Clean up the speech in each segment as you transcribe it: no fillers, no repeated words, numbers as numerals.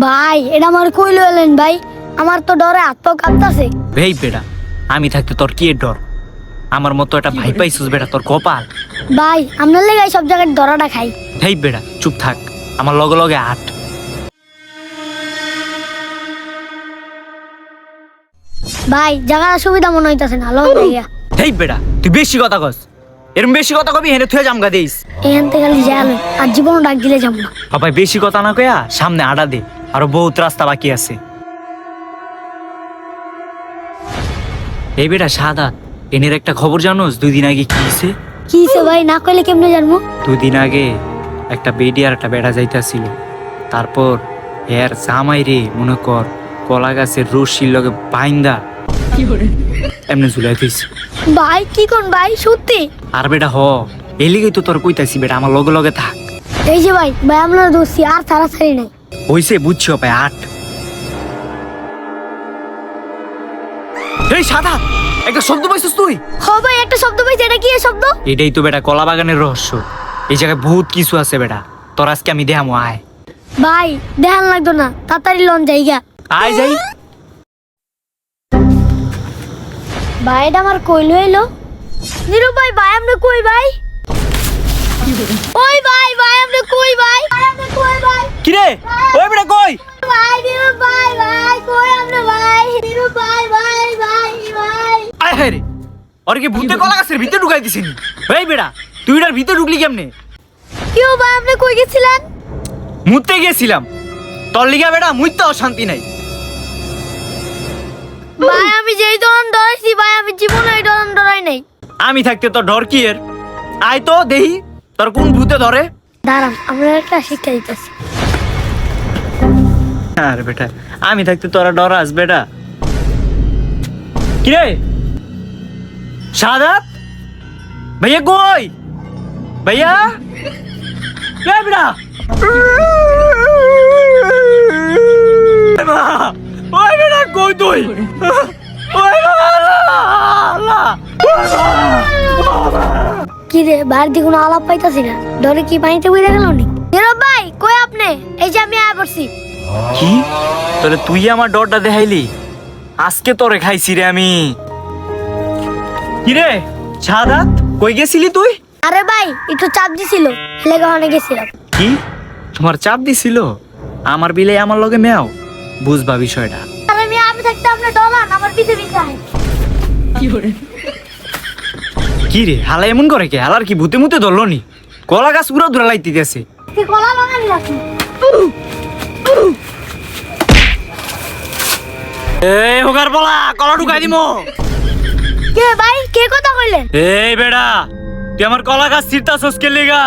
ভাই এটা আমার কই লইলেন ভাই, আমার তো ডরে হাত পা কাঁপতাছে। এই বেটা, আমি থাকতে তোর কি ডর? আমার মতো একটা ভাই পাইছিস বেটা, তোর কপাল। ভাই আপনার লেগে সব জায়গায় ধরাটা খাই। এই বেটা চুপ থাক, আমার লগে লগে হাট। ভাই জায়গার সুবিধা মনে হইতাছে না, লোন জায়গা। এই বেটা তুই বেশি কথা কস, এরম বেশি কথা কবি হেনে তুই জামগা দিস। এখান থেকে খালি যাই আর জীবনও ডাক দিলে যাবো না। ভাই বেশি কথা না কয়া সামনে আডা দে, আরো বহুত রাস্তা বাকি আছে। এই বেটা সাদাত, এনের একটা খবর জানোস? 2 দিন আগে কি হয়েছে? কি হইছে ভাই, না কইলে কেমনে জানবো? 2 দিন আগে একটা বেডি আর একটা বেড়া যাইতাছিল, তারপর এর জামাই রে মনে কর কলা গাছের রশির লগে বাইন্দা এমনি ঝুলাই থইছে। ভাই কি কোন ভাই, সত্যি? আর বেটা হ, এই লিগেই তো তোর কইতাছি বেটা আমার লগে লগে থাক। এই যে ভাই, ভাই আপনার দোষী আর ছাড়াছাড়ি নাই। হইছে বুঝছো ভাই, আট। এই সাদা, একটা শব্দ পাইছিস তুই? হ ভাই একটা শব্দ পাইছি, এটা কি এর শব্দ? এটাই তো বেটা কলা বাগানের রহস্য। এই জায়গায় বহুত কিছু আছে বেটা, তোর আজকে আমি দেখামো, আয়। ভাই দেখান লাগতো না, তাড়াতাড়ি লন জায়গা। আয় যাই। ভাই এটা আমার কই লইলো? নিরু ভাই, ভাই আপনি কই ভাই? ওই ভাই, ভাই আপনি কই ভাই? ভাই আপনি কই ভাই? কি রে ওই বেটা কই? ভাই নিরু ভাই, ভাই কই আপনি ভাই? নিরু ভাই, ভাই ভাই ভাই। আয় হায় রে, ওর কি ভূতে কলা গাছের ভিতরে ঢুকাই দিছিস? এই বেটা তুই এটার ভিতরে ঢুকলি কেমনে? কেউ ভাই আপনি কই গেছিলেন? মুততে গেছিলাম, তোর লিগা বেটা মুইতে অশান্তি নাই। ভাই আমি যেই ধরন ডরাইছি ভাই, আমি জীবনে এই ধরন ডরাই নাই। আমি থাকতে তোর ডর কি এর? আয় তো দেহি তোর কোন ভূতে ধরে। দাঁড়ান আমরা একটা শিক্ষা দিতেছি। আরে বেটা আমি থাকতে তোরা ডরাস বেটা? কি রে সাদাত, ভাইয়া কই? ভাইয়া কে বেটা? ওই বেটা কই তুই? ওই আল্লাহ, কি রে বাইরে দিয়ে কোনো আলাপ পাইতাছি না, ডরে কি পানিতে বইরা গেল নি? নিরব ভাই কই আপনি? এই যে আমি আয়া পড়ছি। কি তোরে তুই আমার ডরটা দেখাইলি? আজকে তোরে খাইছি রে আমি। কি রে সাদাত, কই গেছিলি তুই? আরে ভাই একটু চাপ দিছিল, লেগে অনেক গেছিলাম। কি তোমার চাপ দিছিল? আমার বিলে আমার লগে মেয়াও, বুঝবা বিষয়টা। আরে আমি থাকতে আপনি ডলান আমার পিছে পিছে আয়। কি রে হালা এমন করে কে? হালার কি ভূতে মুতে ধরলো নি? কলা গাছ পুরো ধরা লাইতে গেছে। তুই কলা বাগানি রাখি। এই হোগার বলা কলা ঢুকাই দিমো। কে ভাই, কে কথা কইলেন? এই বেড়া তুই আমার কলা গাছ ছিড়তাছস কে লিগা?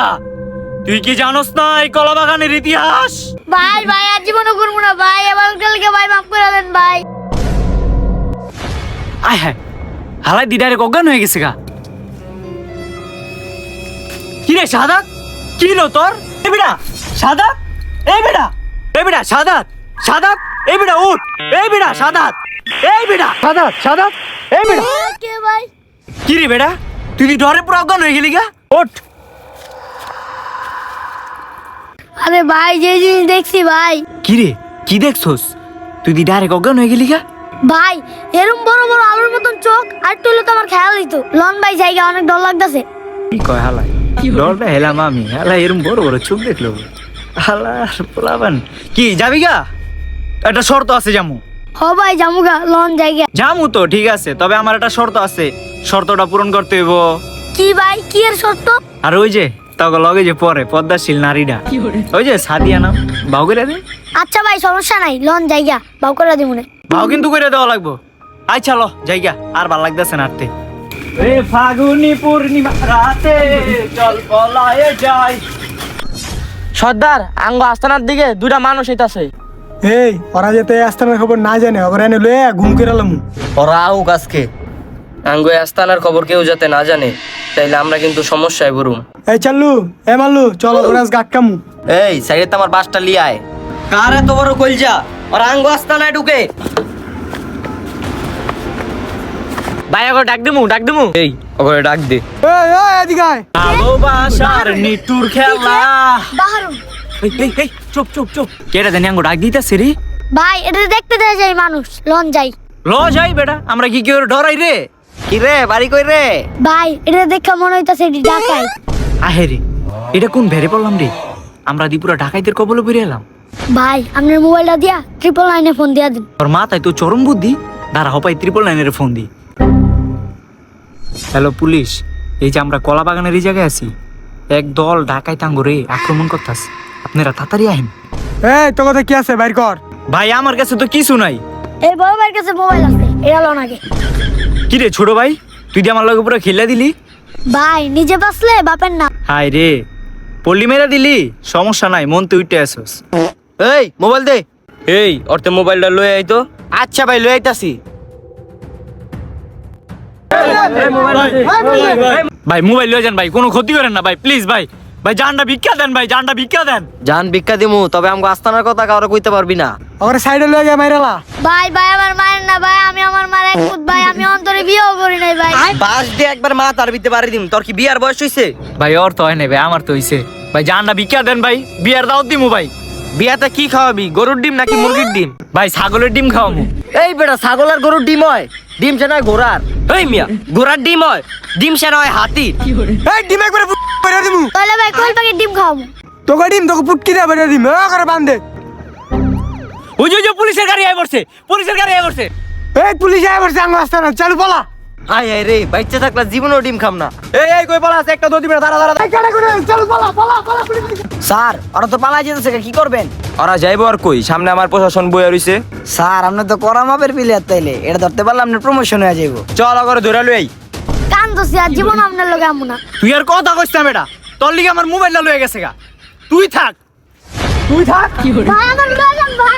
তুই কি জানোস না এই কলা বাগানের ইতিহাস? ভাই ভাই আর জীবনে করবো না ভাই, এবার কালকে ভাই মাফ করে দেন ভাই। আয় হ্যাঁ, হালাই দিদারে অজ্ঞান হয়ে গেছে গা। কি রে সাদাত, কি লো তোর? এই বেড়া সাদাত, এই বেড়া, এই বেড়া সাদাত, সাদাত, এই বেড়া উঠ, এই বেড়া সাদাত, এই বেড়া সাদাত, সাদাত, এই বেড়া। কে ভাই? কি রে বেড়া তুই ডরে পুরো অজ্ঞান হয়ে গেলি গা? ওঠ। আরে ভাই যে জিনিস দেখছি ভাই। কি রে কি দেখছস? তুই দি ডাইরেক্ট অজ্ঞান হয়ে গেলি গা? ভাই এরম বড় বড় আলুর মতন চোখ, আর তুইলে তো আমার খেয়াল হইতো। লন ভাই জায়গা অনেক ডর লাগতেছে। কি কয় হালাই? ডরটা হেলাম আমি, হালাই এরম বড় বড় চোখ দেখলো হালার পোলাবান। কি যাবি গা? একটা শর্ত আছে জামু। হ ভাই জামুগা, লন জায়গা। জামু তো ঠিক আছে, তবে আমার একটা শর্ত আছে, শর্তটা পূরণ করতে হইব। কি ভাই, কি এর শর্ত? আর ওই যে তখন লগে যে পরে পদ্মাশীল নারীটা, ওই যে সাদিয়া নাম, ভাও করে দে। আচ্ছা ভাই সমস্যা নাই, লন জায়গা বাউ করে দিব মনে। ভাও কিন্তু করে দেওয়া লাগবো। আই চলো জায়গা, আর ভাল লাগতেছে না আরতে। এ ফাগুনি পূর্ণিমা রাতে চল পলায়ে যাই। সর্দার আঙ্গ আস্তানার দিকে 2টা মানুষ হইতাছে। এই ওরা যেতে আস্তানার খবর না জানে, ওরা এনে লয়ে ঘুম করে এলাম। ওরা আউক আজকে, আঙ্গ আস্তানার খবর কেউ যাতে না জানে, তাইলে আমরা কিন্তু সমস্যায় পড়ুম। এই চাল্লু, এ মাল্লু চল ওরা গাক কামু। এই সাইডে আমার বাসটা লিয়ায়। কার এত বড় কলজা, ওরা আঙ্গ আস্তানায় ঢুকে। ভাই ওকে ডাক দিমু, ডাক দিমু। এই ওকে ডাক দে। এই এই এদিকে আয়। ভালোবাসার নিটুর খেলা, বাহারুন এই চুপ চুপ চুপ কেটা জানি আঙ্গো ডাক দিতেছে রে। ভাই এটা দেখতে দেয় যায় মানুষ লন যাই। ল যাই বেটা, আমরা কি কেউ ডরাই রে? কি রে বাড়ি কই রে? ভাই এটা দেখে মনে হইতাছে এটি ডাকাই। আহে রে, এটা কোন ভেরে পড়লাম রে? আমরা দিপুরা ডাকাইতের কবলে পড়ে এলাম। ভাই আপনার মোবাইলটা দিয়া 999 ফোন দিয়া দিন। তোর মাথায় তো চরম বুদ্ধি, দাঁড়া হপাই 999 ফোন দি। হ্যালো পুলিশ, এই যে আমরা কলা বাগানের এই জায়গায় আছি, এক দল ডাকাই টাঙ্গরে আক্রমণ করতেছে, আপনারা তাড়াতাড়ি আইন। এই তো কথা কি আছে বাইর কর। ভাই আমার কাছে তো কিছু নাই। এই বড় ভাইয়ের কাছে মোবাইল আছে, এটা লন আগে। কি রে ছোট ভাই, তুই যে আমার লগে পুরো খেলে দিলি। ভাই নিজে বাঁচলে বাপের না। হাই রে, পল্লি মেরা দিলি, সমস্যা নাই, মন তুই উঠে আসোস। এই মোবাইল দে। এই অর্থে মোবাইলটা লয়ে আইতো। আচ্ছা ভাই লয়ে আইতাছি। ভাই মোবাইল লয়ে যান ভাই, কোনো ক্ষতি করেন না ভাই, প্লিজ ভাই। ভাই জানটা ভিক্ষা দেন ভাই, জানটা ভিক্ষা দেন। জান ভিক্ষা দিমু, তবে আমগো আস্তানার কথা কাউরে কইতে পারবি না। ওরে সাইডে লয়ে গিয়ে মাইরালা। ভাই ভাই আমার মায়ের না ভাই, আমি আমার মার এক পুত ভাই, আমি অন্তরে বিয়েও করি নাই ভাই। বাস দিয়ে একবার মা তার ভিতরে বাড়ি দিম। তোর কি বিয়ার বয়স হইছে? ভাই ওর তো হয় নাই ভাই, আমার তো হইছে। ভাই জানটা ভিক্ষা দেন ভাই, বিয়ার দাওয়াত দিমু ভাই। বিয়াতে কি খাওয়াবি? গরুর ডিম নাকি মুরগির ডিম? ভাই ছাগলের ডিম খাওয়ামু। এই বেটা ছাগল আর গরুর ডিম হয়? ডিম সে নয় ঘোড়ার। এই মিয়া ঘোড়ার ডিম হয়, ডিম সে নয় হাতির। এই ডিম একবারে বেরে দিমু। তাহলে ভাই কোল পাখির ডিম খাওয়াবো। তোকে ডিম তোকে পুটকি দিয়ে বেরে দিমু। ও করে বান্ধে। ওই যে পুলিশের গাড়ি আই পড়ছে, পুলিশের গাড়ি আই পড়ছে। এই পুলিশ আয় বসে আঙ্গ আস্তানা চালু পলা। আয় আয় রে, বাচ্চা থাকলে জীবনেও ডিম খাম না। এই কই পালাস? একটা দো দিবে, দাঁড়া দাঁড়া। এই কাটা করে চালু পলা পলা পলা পুলিশ। স্যার ওরা তো পালাই যেতেছে, কি করবেন? ওরা যাইবো আর কই, সামনে আমার প্রশাসন বইয়া রইছে। স্যার আপনি তো করা মাপের প্লেয়ার তাইলে এটা ধরতে পারলে আপনার প্রমোশন হয়ে যাইব। চল করে ধরে লই। কান দোষী আর জীবন আপনার লোকে আমু না। তুই আর কথা কইছ না বেটা, তোর লিগে আমার মোবাইলটা লয়ে গেছে গা। তুই থাক, তুই থাক। ভাই আমার লয়ে যান ভাই।